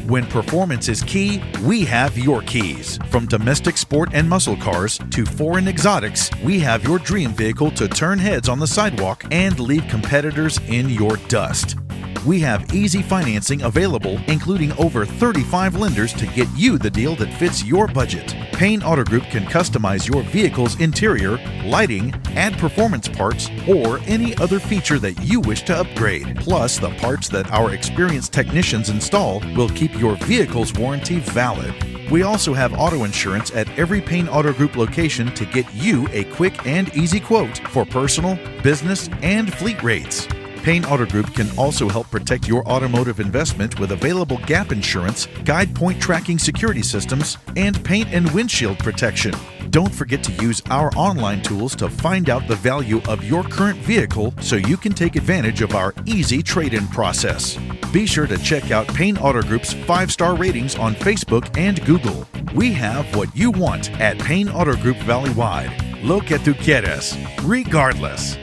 When performance is key, we have your keys. From domestic sport and muscle cars to foreign exotics, we have your dream vehicle to turn heads on the sidewalk and leave competitors in your dust. We have easy financing available, including over 35 lenders to get you the deal that fits your budget. Payne Auto Group can customize your vehicle's interior, lighting, add performance parts, or any other feature that you wish to upgrade. Plus, the parts that our experienced technicians install will keep your vehicle's warranty valid. We also have auto insurance at every Payne Auto Group location to get you a quick and easy quote for personal, business, and fleet rates. Payne Auto Group can also help protect your automotive investment with available gap insurance, guide point tracking security systems, and paint and windshield protection. Don't forget to use our online tools to find out the value of your current vehicle so you can take advantage of our easy trade-in process. Be sure to check out Payne Auto Group's 5-star ratings on Facebook and Google. We have what you want at Payne Auto Group Valley-wide. Lo que tú quieres, regardless.